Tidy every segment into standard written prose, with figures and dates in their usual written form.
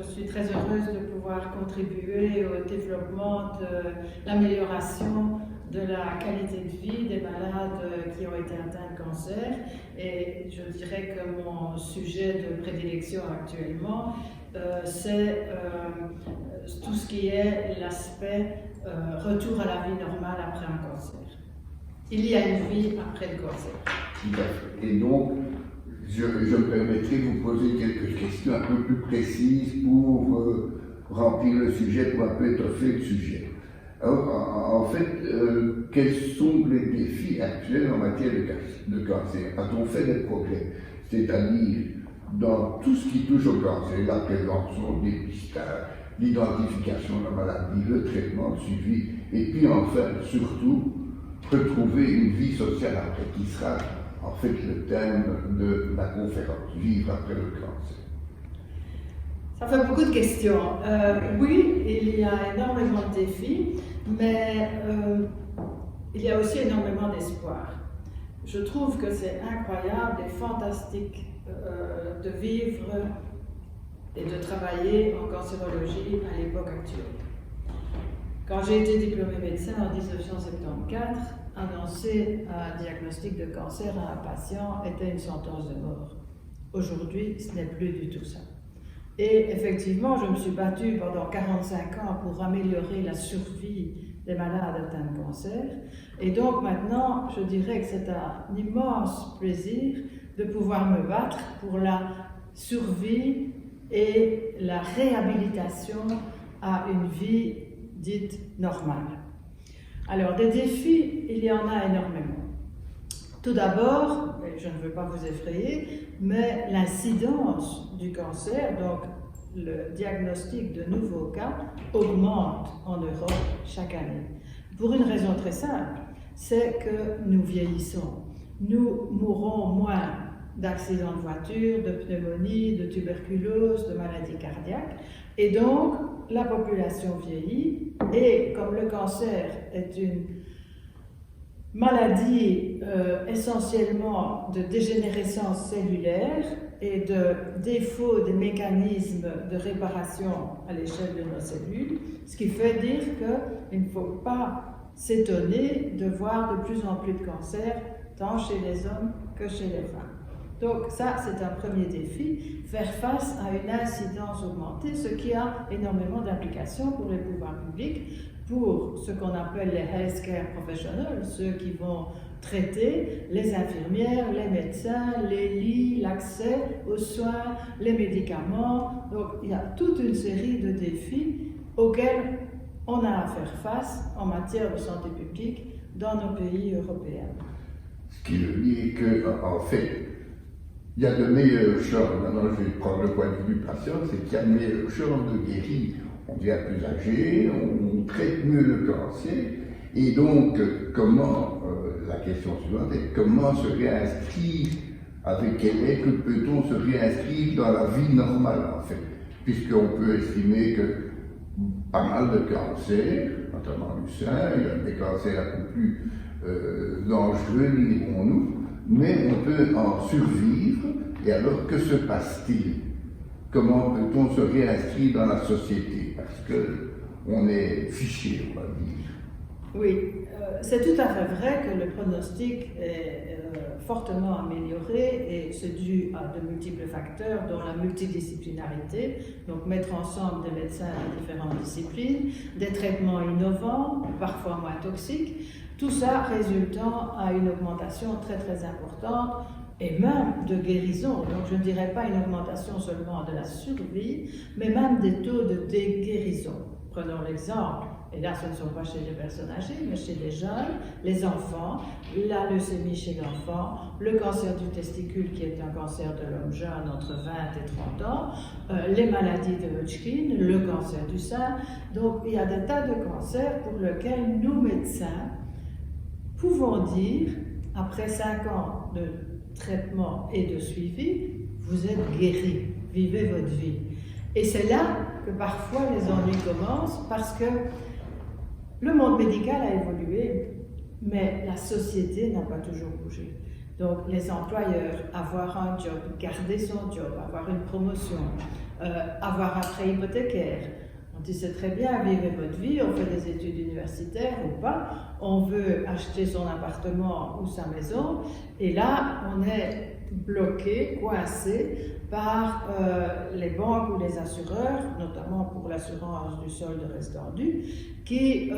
je suis très heureuse de pouvoir contribuer au développement de l'amélioration de la qualité de vie des malades qui ont été atteints de cancer. Et je dirais que mon sujet de prédilection actuellement, c'est tout ce qui est l'aspect retour à la vie normale après un cancer. Il y a une vie après le cancer. Tout à fait. Et donc, je me permettrai de vous poser quelques questions un peu plus précises pour remplir le sujet, pour un peu étoffer le sujet. Alors, en fait, quels sont les défis actuels en matière de cancer? A-t-on fait des progrès? C'est-à-dire, dans tout ce qui touche au cancer, la prévention, le dépistage, l'identification de la maladie, le traitement, le suivi, et puis enfin, surtout, retrouver une vie sociale après, qui sera en fait le thème de la conférence, vivre après le cancer. Ça fait beaucoup de questions. Oui, il y a énormément de défis, mais il y a aussi énormément d'espoir. Je trouve que c'est incroyable et fantastique de vivre et de travailler en cancérologie à l'époque actuelle. Quand j'ai été diplômée médecin en 1974, annoncer un diagnostic de cancer à un patient était une sentence de mort. Aujourd'hui, ce n'est plus du tout ça. Et effectivement, je me suis battue pendant 45 ans pour améliorer la survie des malades atteints de cancer. Et donc maintenant, je dirais que c'est un immense plaisir de pouvoir me battre pour la survie et la réhabilitation à une vie dite normale. Alors, des défis, il y en a énormément. Tout d'abord, je ne veux pas vous effrayer, mais l'incidence du cancer, donc le diagnostic de nouveaux cas, augmente en Europe chaque année. Pour une raison très simple, c'est que nous vieillissons. Nous mourrons moins d'accidents de voiture, de pneumonie, de tuberculose, de maladies cardiaques, et donc la population vieillit, et comme le cancer est une maladie essentiellement de dégénérescence cellulaire et de défaut des mécanismes de réparation à l'échelle de nos cellules, ce qui fait dire qu'il ne faut pas s'étonner de voir de plus en plus de cancers, tant chez les hommes que chez les femmes. Donc ça, c'est un premier défi, faire face à une incidence augmentée, ce qui a énormément d'implications pour les pouvoirs publics, pour ce qu'on appelle les healthcare professionals, ceux qui vont traiter les infirmières, les médecins, les lits, l'accès aux soins, les médicaments. Donc il y a toute une série de défis auxquels on a à faire face en matière de santé publique dans nos pays européens. Ce qui veut dire qu'en fait, il y a de meilleures chances, maintenant je vais prendre le point de vue du patient, c'est qu'il y a de meilleures chances de guérir. On devient plus âgé, on traite mieux le cancer, et donc la question suivante est comment se réinscrire, avec quelle aide peut-on se réinscrire dans la vie normale en fait, puisqu'on peut estimer que pas mal de cancers, notamment du sein, il y a des cancers un peu plus dangereux, dirons-nous, mais on peut en survivre, et alors que se passe-t-il? Comment peut-on se réinscrire dans la société? Parce qu'on est fiché, on va dire. Oui, c'est tout à fait vrai que le pronostic est fortement amélioré et c'est dû à de multiples facteurs, dont la multidisciplinarité, donc mettre ensemble des médecins de différentes disciplines, des traitements innovants, parfois moins toxiques, tout ça résultant à une augmentation très très importante et même de guérison. Donc je ne dirais pas une augmentation seulement de la survie, mais même des taux de guérison. Prenons l'exemple, et là ce ne sont pas chez les personnes âgées, mais chez les jeunes, les enfants, la leucémie chez l'enfant, le cancer du testicule qui est un cancer de l'homme jeune entre 20 et 30 ans, les maladies de Hodgkin, le cancer du sein. Donc il y a des tas de cancers pour lesquels nous médecins pouvons dire, après 5 ans de traitement et de suivi, vous êtes guéri, vivez votre vie. Et c'est là que parfois les ennuis commencent parce que le monde médical a évolué, mais la société n'a pas toujours bougé. Donc les employeurs, avoir un job, garder son job, avoir une promotion, avoir un prêt hypothécaire. On dit c'est très bien, vivez votre vie, on fait des études universitaires ou pas, on veut acheter son appartement ou sa maison, et là on est bloqué, coincé par les banques ou les assureurs, notamment pour l'assurance du solde restant dû, qui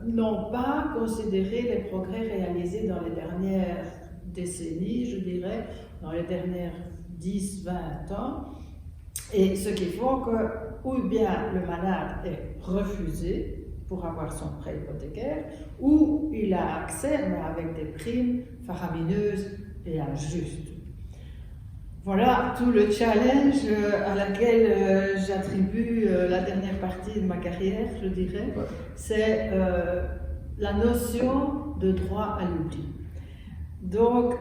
n'ont pas considéré les progrès réalisés dans les dernières décennies, je dirais, dans les dernières 10-20 ans, et ce qui font que, ou bien le malade est refusé pour avoir son prêt hypothécaire, ou il a accès, mais avec des primes faramineuses et injustes. Voilà tout le challenge à laquelle j'attribue la dernière partie de ma carrière, je dirais. Ouais. C'est la notion de droit à l'oubli. Donc,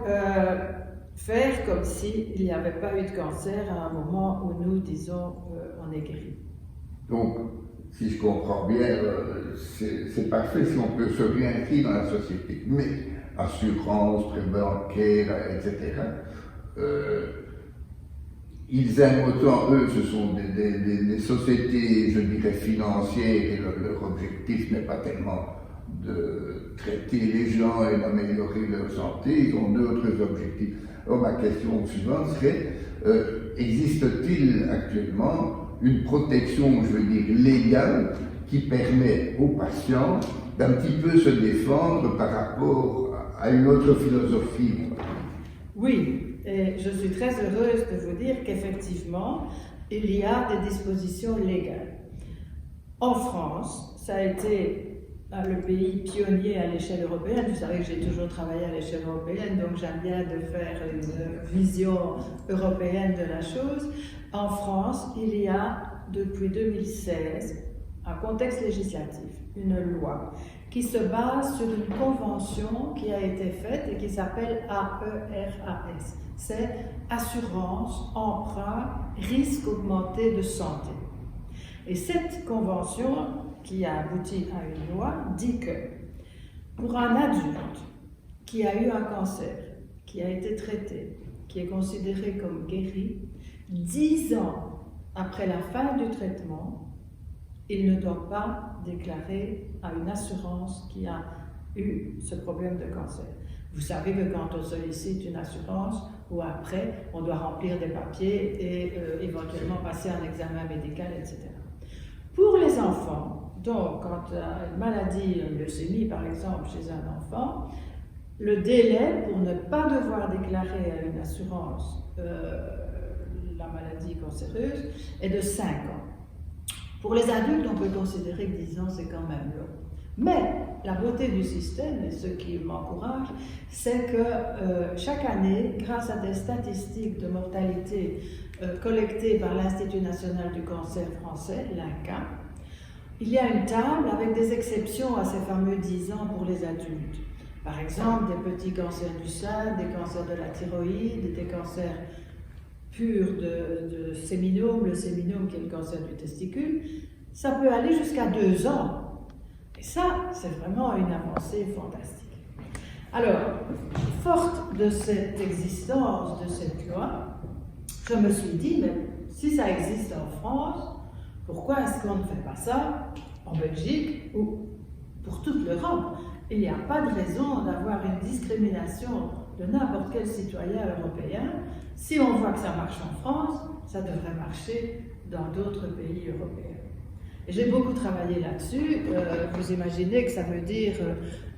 faire comme s'il n'y avait pas eu de cancer à un moment où nous disons on est guéri. Donc, si je comprends bien, c'est parfait si on peut se réinscrire dans la société. Mais assurance, prêt bancaire, etc., ils aiment autant, eux, ce sont des sociétés, je dirais, financières, et leur objectif n'est pas tellement de traiter les gens et d'améliorer leur santé, ils ont d'autres objectifs. Alors ma question suivante serait, existe-t-il actuellement une protection, je veux dire, légale qui permet aux patients d'un petit peu se défendre par rapport à une autre philosophie? Oui. Et je suis très heureuse de vous dire qu'effectivement, il y a des dispositions légales. En France, ça a été le pays pionnier à l'échelle européenne. Vous savez que j'ai toujours travaillé à l'échelle européenne, donc j'aime bien de faire une vision européenne de la chose. En France, il y a depuis 2016 un contexte législatif, une loi qui se base sur une convention qui a été faite et qui s'appelle AERAS. C'est Assurance, Emprunt, Risque Augmenté de Santé. Et cette convention, qui a abouti à une loi, dit que pour un adulte qui a eu un cancer, qui a été traité, qui est considéré comme guéri, 10 ans après la fin du traitement, il ne doit pas déclarer à une assurance qui a eu ce problème de cancer. Vous savez que quand on sollicite une assurance, ou après, on doit remplir des papiers et éventuellement passer un examen médical, etc. Pour les enfants, donc quand une maladie, une leucémie par exemple, chez un enfant, le délai pour ne pas devoir déclarer à une assurance la maladie cancéreuse est de 5 ans. Pour les adultes, on peut considérer que 10 ans, c'est quand même long. Mais la beauté du système, et ce qui m'encourage, c'est que chaque année, grâce à des statistiques de mortalité collectées par l'Institut national du cancer français, l'INCa, il y a une table avec des exceptions à ces fameux 10 ans pour les adultes. Par exemple, des petits cancers du sein, des cancers de la thyroïde, des cancers purs de séminome, le séminome qui est le cancer du testicule, ça peut aller jusqu'à 2 ans. Et ça, c'est vraiment une avancée fantastique. Alors, forte de cette existence de cette loi, je me suis dit, mais si ça existe en France, pourquoi est-ce qu'on ne fait pas ça en Belgique ou pour toute l'Europe? Il n'y a pas de raison d'avoir une discrimination de n'importe quel citoyen européen. Si on voit que ça marche en France, ça devrait marcher dans d'autres pays européens. Et j'ai beaucoup travaillé là-dessus. Vous imaginez que ça veut dire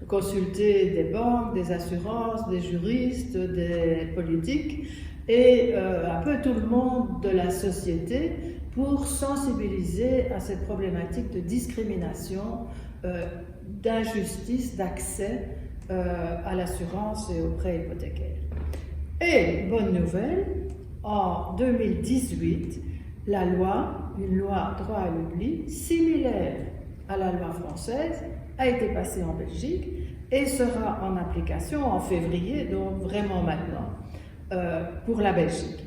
consulter des banques, des assurances, des juristes, des politiques et un peu tout le monde de la société pour sensibiliser à cette problématique de discrimination, d'injustice d'accès à l'assurance et aux prêts hypothécaires. Et, bonne nouvelle, en 2018, la loi, une loi droit à l'oubli, similaire à la loi française, a été passée en Belgique et sera en application en février, donc vraiment maintenant, pour la Belgique.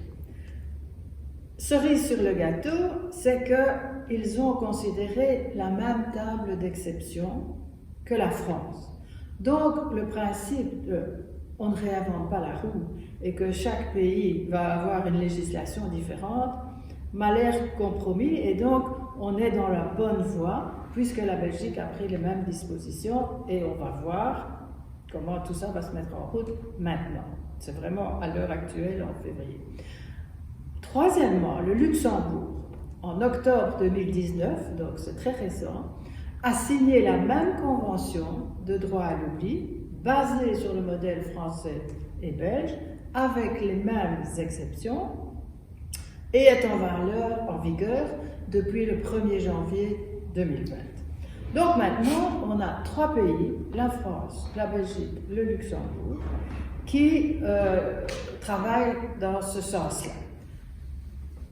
Cerise sur le gâteau, c'est qu'ils ont considéré la même table d'exception que la France. Donc, le principe de on ne réinvente pas la roue et que chaque pays va avoir une législation différente m'a l'air compromis et donc on est dans la bonne voie puisque la Belgique a pris les mêmes dispositions et on va voir comment tout ça va se mettre en route maintenant. C'est vraiment à l'heure actuelle en février. Troisièmement, le Luxembourg, en octobre 2019, donc c'est très récent, a signé la même convention de droit à l'oubli basée sur le modèle français et belge avec les mêmes exceptions et est en vigueur depuis le 1er janvier 2020. Donc maintenant, on a 3 pays, la France, la Belgique, le Luxembourg, qui travaillent dans ce sens-là.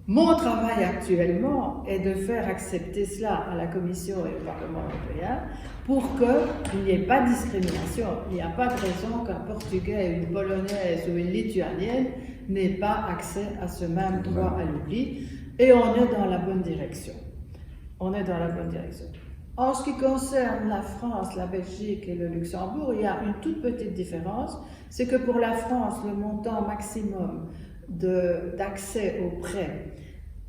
Mon travail actuellement est de faire accepter cela à la Commission et au Parlement européen pour qu'il n'y ait pas de discrimination. Il n'y a pas de raison qu'un Portugais, une Polonaise ou une Lituanienne n'ait pas accès à ce même droit à l'oubli. Et on est dans la bonne direction. On est dans la bonne direction. En ce qui concerne la France, la Belgique et le Luxembourg, il y a une toute petite différence. C'est que pour la France, le montant maximum d'accès au prêt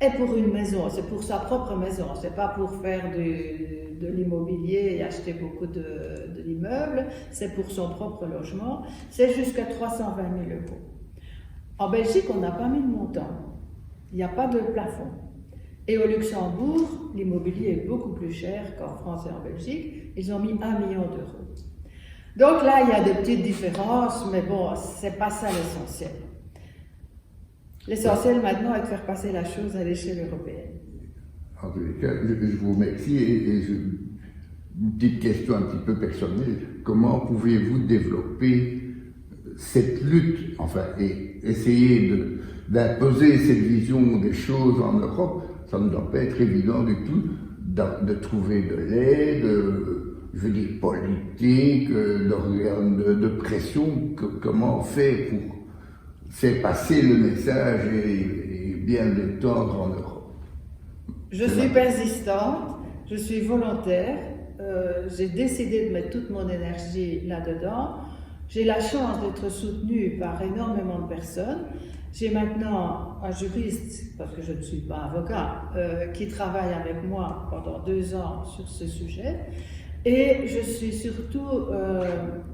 est pour une maison, c'est pour sa propre maison, c'est pas pour faire de l'immobilier et acheter beaucoup d'immeubles, c'est pour son propre logement, c'est jusqu'à 320 000 €. En Belgique, on n'a pas mis de montant, il n'y a pas de plafond. Et au Luxembourg, l'immobilier est beaucoup plus cher qu'en France et en Belgique, ils ont mis 1 million d'euros. Donc là, il y a des petites différences, mais bon, c'est pas ça l'essentiel. L'essentiel maintenant est de faire passer la chose à l'échelle européenne. En tous les cas, je vous remercie une petite question un petit peu personnelle. Comment pouvez-vous développer cette lutte, enfin, et essayer d'imposer cette vision des choses en Europe? Ça ne doit pas être évident du tout de trouver de l'aide, je veux dire politique, d'organes de pression. Comment on fait pour faire passer le message et bien l'étendre en Europe? Je suis persistante, je suis volontaire, j'ai décidé de mettre toute mon énergie là-dedans. J'ai la chance d'être soutenue par énormément de personnes. J'ai maintenant un juriste, parce que je ne suis pas avocat, qui travaille avec moi pendant 2 ans sur ce sujet. Et je suis surtout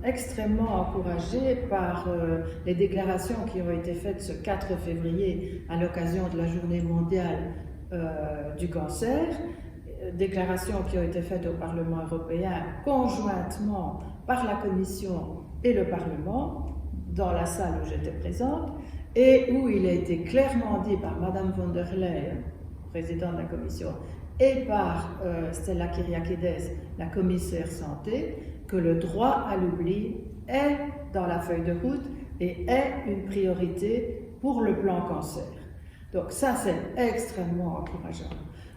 extrêmement encouragée par les déclarations qui ont été faites ce 4 février à l'occasion de la journée mondiale du cancer, déclarations qui ont été faites au Parlement européen conjointement par la Commission et le Parlement, dans la salle où j'étais présente, et où il a été clairement dit par Madame von der Leyen, présidente de la Commission, et par Stella Kyriakides, la commissaire santé, que le droit à l'oubli est dans la feuille de route et est une priorité pour le plan cancer. Donc ça, c'est extrêmement encourageant.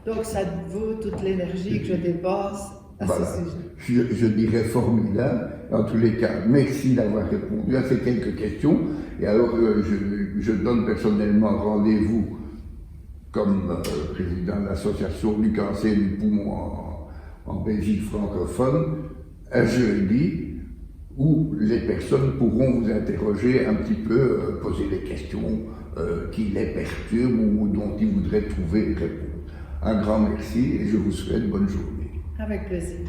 Donc ça vaut toute l'énergie que je dépense à ce sujet. Je dirais formidable. En tous les cas, merci d'avoir répondu à ces quelques questions. Et alors, je donne personnellement rendez-vous comme président de l'association du cancer du poumon en Belgique francophone, un jeudi où les personnes pourront vous interroger un petit peu, poser des questions qui les perturbent ou dont ils voudraient trouver une réponse. Un grand merci et je vous souhaite bonne journée. Avec plaisir.